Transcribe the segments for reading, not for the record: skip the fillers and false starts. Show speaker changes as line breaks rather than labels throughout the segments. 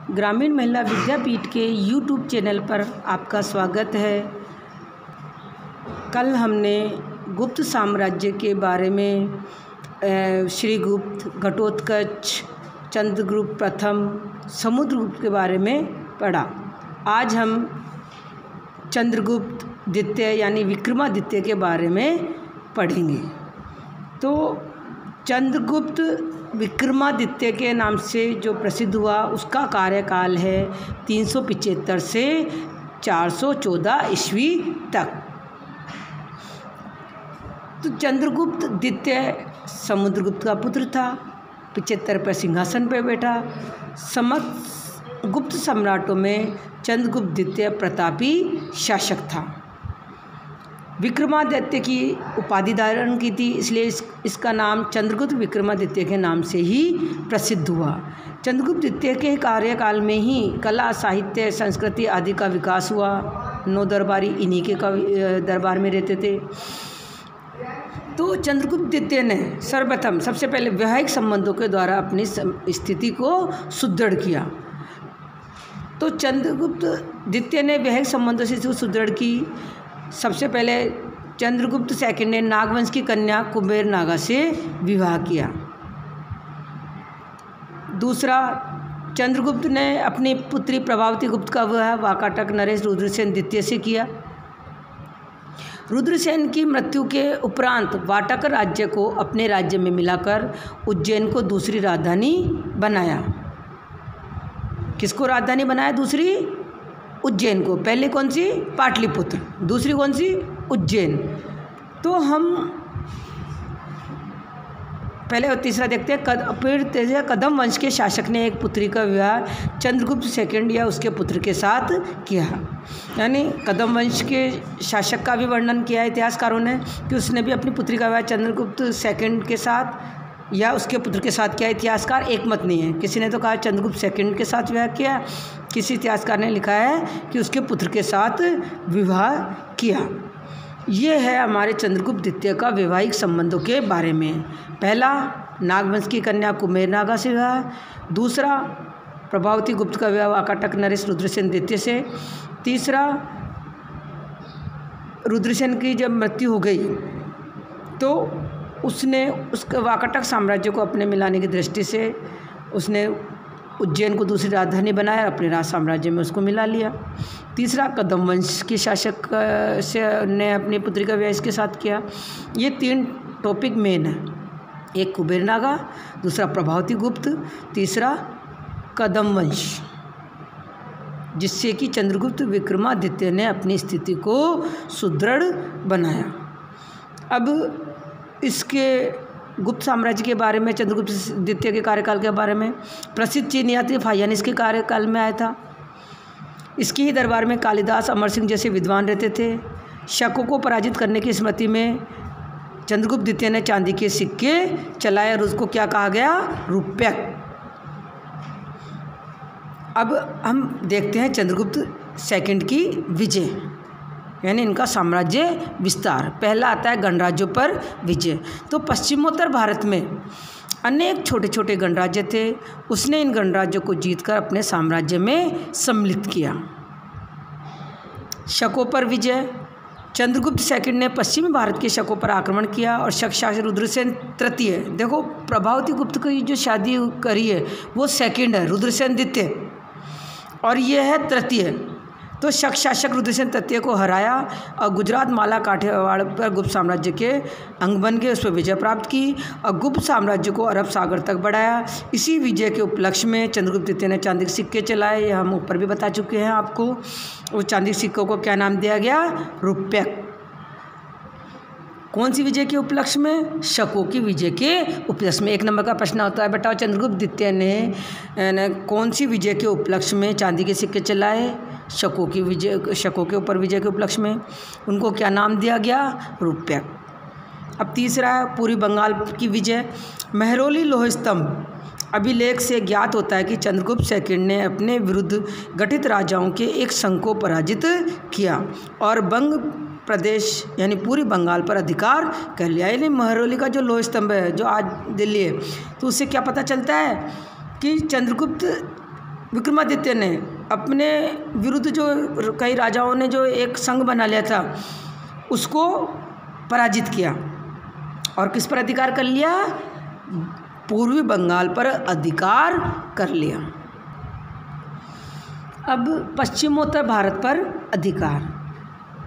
ग्रामीण महिला विद्यापीठ के यूट्यूब चैनल पर आपका स्वागत है। कल हमने गुप्त साम्राज्य के बारे में श्रीगुप्त, घटोत्कच, चंद्रगुप्त प्रथम, समुद्रगुप्त के बारे में पढ़ा। आज हम चंद्रगुप्त द्वितीय यानी विक्रमादित्य के बारे में पढ़ेंगे। तो चंद्रगुप्त विक्रमादित्य के नाम से जो प्रसिद्ध हुआ उसका कार्यकाल है 375 से 414 ईस्वी तक। तो चंद्रगुप्त द्वितीय समुद्रगुप्त का पुत्र था। 75 पर सिंहासन पर बैठा। समस्त गुप्त सम्राटों में चंद्रगुप्त द्वितीय प्रतापी शासक था। विक्रमादित्य की उपाधि धारण की थी, इसलिए इसका नाम चंद्रगुप्त विक्रमादित्य के नाम से ही प्रसिद्ध हुआ। चंद्रगुप्त द्वितीय के कार्यकाल में ही कला, साहित्य, संस्कृति आदि का विकास हुआ। 9 दरबारी इन्हीं के दरबार में रहते थे। तो चंद्रगुप्त द्वितीय ने सर्वप्रथम सबसे पहले वैवाहिक संबंधों के द्वारा अपनी स्थिति को सुदृढ़ किया। तो चंद्रगुप्त द्वितीय ने वैवाहिक संबंधों से सुदृढ़ की। सबसे पहले चंद्रगुप्त सेकंड ने नागवंश की कन्या कुबेर नागा से विवाह किया। दूसरा, चंद्रगुप्त ने अपनी पुत्री प्रभावती गुप्त का विवाह वाकाटक नरेश रुद्रसेन द्वितीय से किया। रुद्रसेन की मृत्यु के उपरांत वाटक राज्य को अपने राज्य में मिलाकर उज्जैन को दूसरी राजधानी बनाया। किसको राजधानी बनाया? दूसरी उज्जैन को। पहले कौन सी? पाटलिपुत्र। दूसरी कौन सी? उज्जैन। तो हम पहले और तीसरा देखते हैं। फिर तेजा कदम वंश के शासक ने एक पुत्री का विवाह चंद्रगुप्त सेकंड या उसके पुत्र के साथ किया। यानी कदम वंश के शासक का भी वर्णन किया है इतिहासकारों ने कि उसने भी अपनी पुत्री का विवाह चंद्रगुप्त सेकंड के साथ या उसके पुत्र के साथ किया। इतिहासकार एक मत नहीं है। किसी ने तो कहा चंद्रगुप्त सेकंड के साथ विवाह किया, किसी इतिहासकार ने लिखा है कि उसके पुत्र के साथ विवाह किया। ये है हमारे चंद्रगुप्त द्वितीय का वैवाहिक संबंधों के बारे में। पहला, नागवंश की कन्या कुबेर नागा से विवाह। दूसरा, प्रभावती गुप्त का विवाह वाकाटक नरेश रुद्रसेन द्वितीय से। तीसरा, रुद्रसेन की जब मृत्यु हो गई तो उसने उसके वाकाटक साम्राज्य को अपने मिलाने की दृष्टि से उसने उज्जैन को दूसरी राजधानी बनाया, अपने राज साम्राज्य में उसको मिला लिया। तीसरा, कदम वंश के शासक से ने अपनी पुत्री का विवाह इसके साथ किया। ये 3 टॉपिक मेन है। एक कुबेर नागा, दूसरा प्रभावती गुप्त, तीसरा कदम वंश, जिससे कि चंद्रगुप्त विक्रमादित्य ने अपनी स्थिति को सुदृढ़ बनाया। अब इसके गुप्त साम्राज्य के बारे में, चंद्रगुप्त द्वितीय के कार्यकाल के बारे में प्रसिद्ध चीन यात्री फाहियान इसके कार्यकाल में आया था। इसके ही दरबार में कालिदास, अमर सिंह जैसे विद्वान रहते थे। शकों को पराजित करने की स्मृति में चंद्रगुप्त द्वितीय ने चांदी के सिक्के चलाए और उसको क्या कहा गया? रुप्यक। अब हम देखते हैं चंद्रगुप्त सेकंड की विजय, यानी इनका साम्राज्य विस्तार। पहला आता है गणराज्यों पर विजय। तो पश्चिमोत्तर भारत में अनेक छोटे छोटे गणराज्य थे। उसने इन गणराज्यों को जीतकर अपने साम्राज्य में सम्मिलित किया। शकों पर विजय। चंद्रगुप्त सेकंड ने पश्चिमी भारत के शकों पर आक्रमण किया और शक शासक रुद्रसेन तृतीय, देखो प्रभावती गुप्त की जो शादी करी है वो सेकंड है, रुद्रसेन द्वितीय, और ये है तृतीय। तो शक शासक रुद्रसेन तृतीय को हराया और गुजरात, माला, काठियावाड़ पर गुप्त साम्राज्य के अंग बन के उस पर विजय प्राप्त की और गुप्त साम्राज्य को अरब सागर तक बढ़ाया। इसी विजय के उपलक्ष्य में चंद्रगुप्त द्वितीय ने चांदी के सिक्के चलाए। यह हम ऊपर भी बता चुके हैं आपको। उस चांदी के सिक्कों को क्या नाम दिया गया? रुप्यक। कौन सी विजय के उपलक्ष्य में? शकों की विजय के उपलक्ष्य में। 1 नंबर का प्रश्न होता है, बताओ चंद्रगुप्त द्वितीय ने कौन सी विजय के उपलक्ष्य में चांदी के सिक्के चलाए? शकों की विजय, शकों के ऊपर विजय के उपलक्ष्य में। उनको क्या नाम दिया गया? रुप्यक। अब तीसरा है पूरी बंगाल की विजय। महरौली लोह स्तंभ अभिलेख से ज्ञात होता है कि चंद्रगुप्त सेकंड ने अपने विरुद्ध गठित राजाओं के एक संघ को पराजित किया और बंग प्रदेश यानी पूरी बंगाल पर अधिकार कर लिया। यानी महरौली का जो लोह स्तंभ है जो आज दिल्ली है, तो उससे क्या पता चलता है कि चंद्रगुप्त विक्रमादित्य ने अपने विरुद्ध जो कई राजाओं ने जो एक संघ बना लिया था उसको पराजित किया और किस पर अधिकार कर लिया? पूर्वी बंगाल पर अधिकार कर लिया। अब पश्चिमोत्तर भारत पर अधिकार।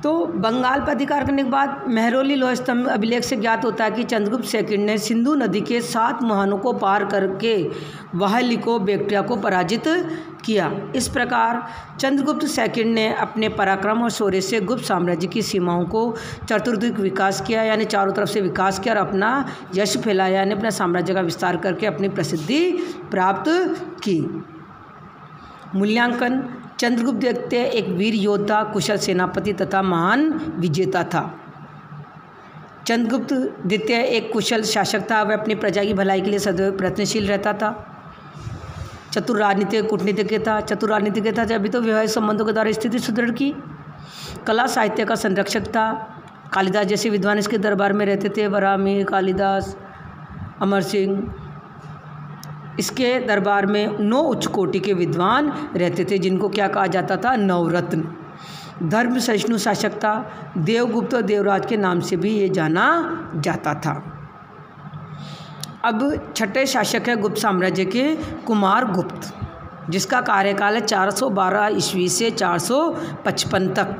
तो बंगाल पर अधिकार करने के बाद मेहरौली लौह स्तंभ अभिलेख से ज्ञात होता है कि चंद्रगुप्त सेकंड ने सिंधु नदी के 7 मुहानों को पार करके वाहलिको बैक्ट्रिया को पराजित किया। इस प्रकार चंद्रगुप्त सेकंड ने अपने पराक्रम और शौर्य से गुप्त साम्राज्य की सीमाओं को चतुर्दिक विकास किया, यानी चारों तरफ से विकास किया और अपना यश फैलाया, यानी अपने साम्राज्य का विस्तार करके अपनी प्रसिद्धि प्राप्त की। मूल्यांकन। चंद्रगुप्त द्वितीय एक वीर योद्धा, कुशल सेनापति तथा महान विजेता था। चंद्रगुप्त द्वितीय एक कुशल शासक था। वह अपनी प्रजा की भलाई के लिए सदैव प्रयत्नशील रहता था। चतुर राजनीतिक कूटनीतिज्ञ था। चतुर राजनीतिज्ञ था जब भी तो वैवाहिक संबंधों के द्वारा स्थिति सुदृढ़ की। कला साहित्य का संरक्षक था। कालिदास जैसे विद्वान इसके दरबार में रहते थे। वराहमिहिर, कालिदास, अमर सिंह, इसके दरबार में 9 उच्च कोटि के विद्वान रहते थे जिनको क्या कहा जाता था? नवरत्न। धर्म सहिष्णु शासक था। देवगुप्त और देवराज के नाम से भी ये जाना जाता था। अब छठे शासक है गुप्त साम्राज्य के कुमार गुप्त, जिसका कार्यकाल है 412 ईस्वी से 455 तक।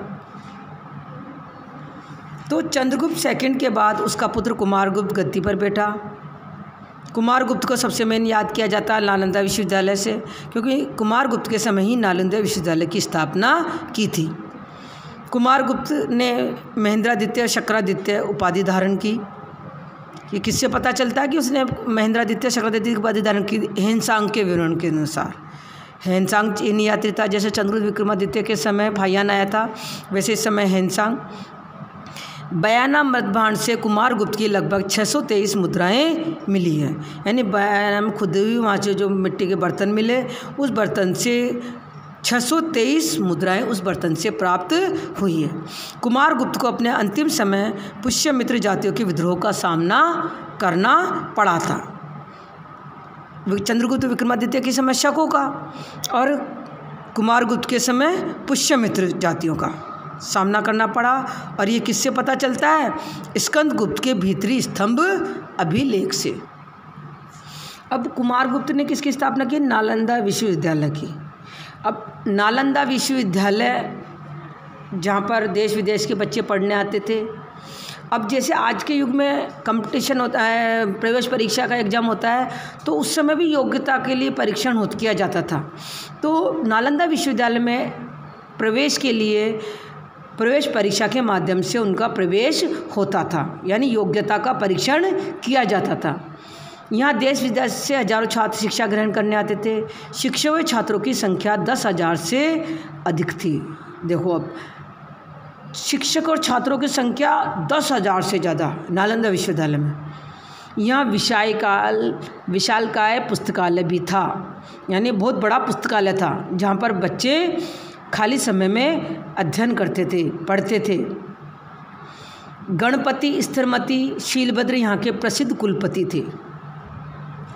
तो चंद्रगुप्त सेकंड के बाद उसका पुत्र कुमार गुप्त गद्दी पर बैठा। कुमार गुप्त को सबसे मेन याद किया जाता है नालंदा विश्वविद्यालय से, क्योंकि कुमार गुप्त के समय ही नालंदा विश्वविद्यालय की स्थापना की थी। कुमार गुप्त ने महेंद्रादित्य और शक्रादित्य उपाधि धारण की। ये किससे पता चलता है कि उसने महेंद्रादित्य शक्रादित्य की उपाधि धारण की? हेनसांग के विवरण के अनुसार। हेनसांग चीनी यात्री था। जैसे चंद्रगुप्त विक्रमादित्य के समय फाहियान आया था, वैसे इस समय हेनसांग। बयाना मृतभांड से कुमार गुप्त की लगभग 623 मुद्राएं मिली हैं, यानी बयाना में खुद भी वहाँ से जो मिट्टी के बर्तन मिले उस बर्तन से 623 मुद्राएं उस बर्तन से प्राप्त हुई है। कुमार गुप्त को अपने अंतिम समय पुष्यमित्र जातियों के विद्रोह का सामना करना पड़ा था। चंद्रगुप्त विक्रमादित्य की समय शकों का और कुमार गुप्त के समय पुष्यमित्र जातियों का सामना करना पड़ा। और ये किससे पता चलता है? स्कंद गुप्त के भीतरी स्तंभ अभिलेख से। अब कुमार गुप्त ने किसकी स्थापना की? नालंदा विश्वविद्यालय की। अब नालंदा विश्वविद्यालय जहाँ पर देश विदेश के बच्चे पढ़ने आते थे। अब जैसे आज के युग में कंपटीशन होता है, प्रवेश परीक्षा का एग्ज़ाम होता है, तो उस समय भी योग्यता के लिए परीक्षण किया जाता था। तो नालंदा विश्वविद्यालय में प्रवेश के लिए प्रवेश परीक्षा के माध्यम से उनका प्रवेश होता था, यानी योग्यता का परीक्षण किया जाता था। यहाँ देश विदेश से हजारों छात्र शिक्षा ग्रहण करने आते थे। शिक्षक व छात्रों की संख्या 10,000 से अधिक थी। देखो, अब शिक्षक और छात्रों की संख्या 10,000 से ज़्यादा नालंदा विश्वविद्यालय में। यहाँ विशालकाय पुस्तकालय भी था, यानी बहुत बड़ा पुस्तकालय था जहाँ पर बच्चे खाली समय में अध्ययन करते थे, पढ़ते थे। गणपति, स्थिरमती, शीलभद्र यहाँ के प्रसिद्ध कुलपति थे।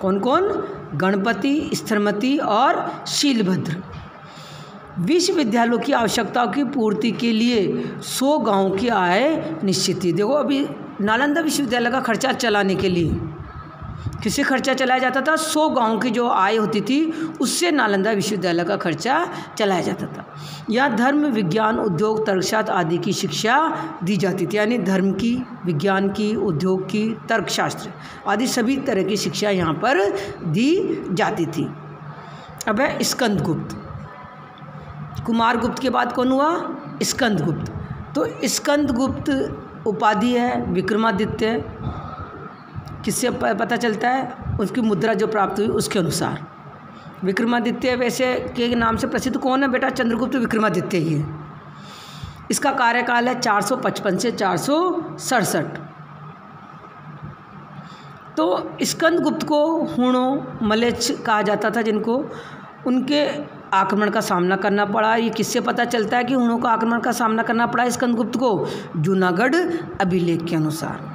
कौन कौन? गणपति, स्थिरमती और शीलभद्र। विश्वविद्यालयों की आवश्यकताओं की पूर्ति के लिए 100 गाँव की आय निश्चित थी। देखो, अभी नालंदा विश्वविद्यालय का खर्चा चलाने के लिए किससे खर्चा चलाया जाता था? 100 गाँव की जो आय होती थी उससे नालंदा विश्वविद्यालय का खर्चा चलाया जाता था। यहाँ धर्म, विज्ञान, उद्योग, तर्कशास्त्र आदि की शिक्षा दी जाती थी, यानी धर्म की, विज्ञान की, उद्योग की, तर्कशास्त्र आदि सभी तरह की शिक्षा यहाँ पर दी जाती थी। अब है स्कंदगुप्त। कुमार गुप्त के बाद कौन हुआ? स्कंदगुप्त। तो स्कंदगुप्त उपाधि है विक्रमादित्य। किससे पता चलता है? उसकी मुद्रा जो प्राप्त हुई उसके अनुसार। विक्रमादित्य वैसे के नाम से प्रसिद्ध कौन है बेटा? चंद्रगुप्त विक्रमादित्य ही है। इसका कार्यकाल है 455 से 467। तो स्कंदगुप्त को हुणों, मलेच्छ कहा जाता था, जिनको उनके आक्रमण का सामना करना पड़ा। ये किससे पता चलता है कि हुणों का आक्रमण का सामना करना पड़ा स्कंदगुप्त को? जूनागढ़ अभिलेख के अनुसार।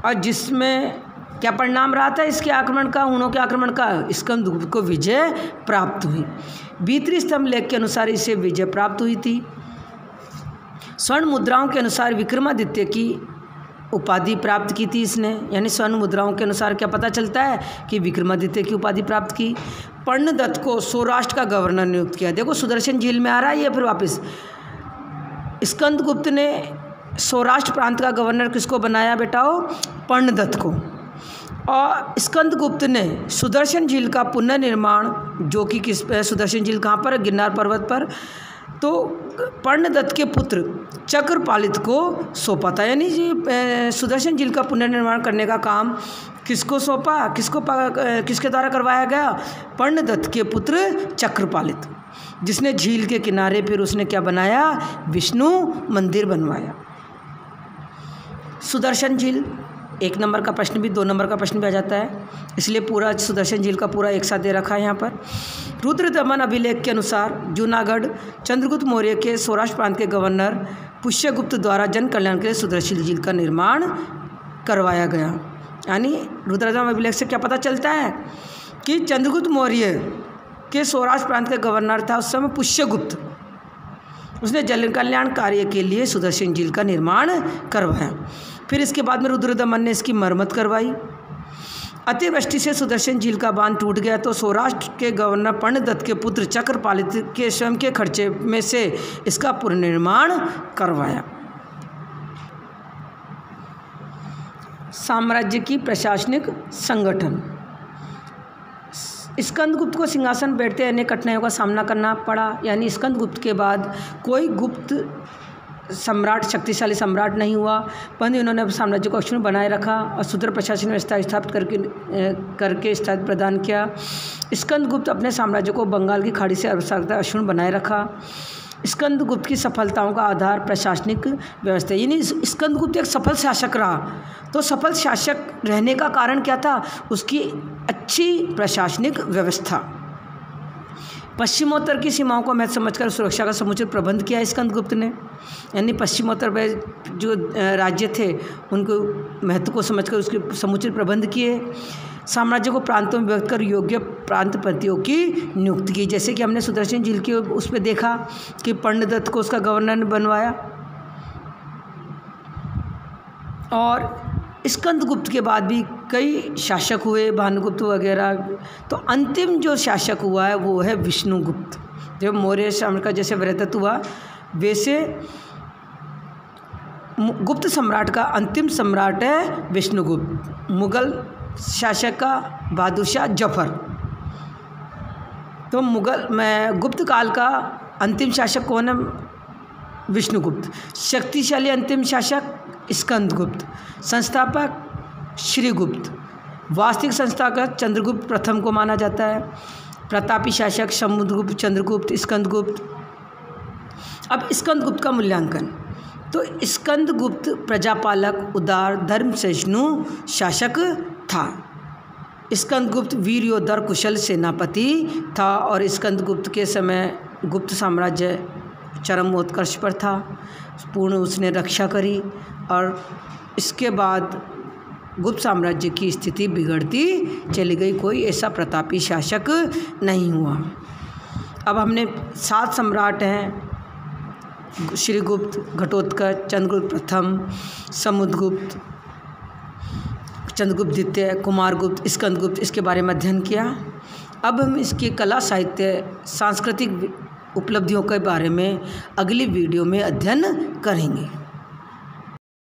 और जिसमें क्या परिणाम रहा था इसके आक्रमण का, हुनों के आक्रमण का? स्कंदगुप्त को विजय प्राप्त हुई। भीतरी स्तंभ लेख के अनुसार इसे विजय प्राप्त हुई थी। स्वर्ण मुद्राओं के अनुसार विक्रमादित्य की उपाधि प्राप्त की थी इसने, यानी स्वर्ण मुद्राओं के अनुसार क्या पता चलता है कि विक्रमादित्य की उपाधि प्राप्त की। पर्णदत्त को सौराष्ट्र का गवर्नर नियुक्त किया। देखो सुदर्शन झील में आ रहा है ये फिर वापस। स्कंदगुप्त ने सौराष्ट्र प्रांत का गवर्नर किसको बनाया बेटाओ? पर्णदत्त को। और स्कंदगुप्त ने सुदर्शन झील का पुनर्निर्माण, जो कि किस सुदर्शन झील कहाँ पर? गिरनार पर्वत पर। तो पर्णदत्त के पुत्र चक्रपालित को सौंपा था, यानी सुदर्शन झील का पुनर्निर्माण करने का काम किसको सौंपा? किसके द्वारा करवाया गया? पर्णदत्त के पुत्र चक्रपालित, जिसने झील के किनारे फिर उसने क्या बनाया? विष्णु मंदिर बनवाया। सुदर्शन झील 1 नंबर का प्रश्न भी 2 नंबर का प्रश्न भी आ जाता है, इसलिए पूरा सुदर्शन झील का पूरा एक साथ दे रखा है यहाँ पर। रुद्रदमन अभिलेख के अनुसार जूनागढ़ चंद्रगुप्त मौर्य के सौराष्ट्र प्रांत के गवर्नर पुष्यगुप्त द्वारा जन कल्याण के लिए सुदर्शन झील का निर्माण करवाया गया। यानी रुद्रदमन अभिलेख से क्या पता चलता है कि चंद्रगुप्त मौर्य के सौराष्ट्र प्रांत का गवर्नर था उस समय पुष्यगुप्त, उसने जन कल्याण कार्य के लिए सुदर्शन झील का निर्माण करवाया। फिर इसके बाद में रुद्रदमन ने इसकी मरम्मत करवाई। अतिवृष्टि से सुदर्शन झील का बांध टूट गया तो सौराष्ट्र के गवर्नर पर्णदत्त के पुत्र चक्रपालित के स्वयं के खर्चे में से इसका पुनर्निर्माण करवाया। साम्राज्य की प्रशासनिक संगठन। स्कंदगुप्त को सिंहासन बैठते अनेक कठिनाइयों का सामना करना पड़ा, यानी स्कंदगुप्त के बाद कोई गुप्त सम्राट शक्तिशाली सम्राट नहीं हुआ, परंतु इन्होंने साम्राज्य को अक्षुण्ण बनाए रखा और सुदृढ़ प्रशासन व्यवस्था स्थापित करके स्थापित प्रदान किया। स्कंदगुप्त अपने साम्राज्य को बंगाल की खाड़ी से अरब सागर तक अक्षुण्ण बनाए रखा। स्कंदगुप्त की सफलताओं का आधार प्रशासनिक व्यवस्था, यानी स्कंदगुप्त एक सफल शासक रहा। तो सफल शासक रहने का कारण क्या था? उसकी अच्छी प्रशासनिक व्यवस्था। पश्चिमोत्तर की सीमाओं को महत्व समझकर सुरक्षा का समुचित प्रबंध किया स्कंदगुप्त ने, यानी पश्चिमोत्तर में जो राज्य थे उनको महत्व को समझकर उसके समुचित प्रबंध किए। साम्राज्य को प्रांतों में विभक्त कर योग्य प्रांतपतियों की नियुक्ति की, जैसे कि हमने सुदर्शन झील के उस पर देखा कि पर्णदत्त को उसका गवर्नर बनवाया। और स्कंदगुप्त के बाद भी कई शासक हुए, भानुगुप्त वगैरह। तो अंतिम जो शासक हुआ है वो है विष्णुगुप्त। जब मौर्य साम्राज्य का जैसे वृद्धत्व हुआ वैसे गुप्त सम्राट का अंतिम सम्राट है विष्णुगुप्त। मुगल शासक का बहादुर शाह जफर। तो गुप्त काल का अंतिम शासक कौन है? विष्णुगुप्त। शक्तिशाली अंतिम शासक स्कंदगुप्त। संस्थापक श्रीगुप्त। वास्तविक संस्थापक चंद्रगुप्त प्रथम को माना जाता है। प्रतापी शासक समुद्रगुप्त, चंद्रगुप्त, स्कंदगुप्त। अब स्कंदगुप्त का मूल्यांकन। तो स्कंदगुप्त प्रजापालक, उदार, धर्म सहिष्णु शासक था। स्कंदगुप्त वीर योद्धा, कुशल सेनापति था और स्कंदगुप्त के समय गुप्त साम्राज्य चरमोत्कर्ष पर था। पूर्ण उसने रक्षा करी और इसके बाद गुप्त साम्राज्य की स्थिति बिगड़ती चली गई, कोई ऐसा प्रतापी शासक नहीं हुआ। अब हमने 7 सम्राट हैं, श्रीगुप्त, घटोत्कच, चंद्रगुप्त प्रथम, समुद्रगुप्त, चंद्रगुप्त द्वितीय, कुमारगुप्त, स्कंदगुप्त, इसके बारे में अध्ययन किया। अब हम इसकी कला, साहित्य, सांस्कृतिक उपलब्धियों के बारे में अगली वीडियो में अध्ययन करेंगे।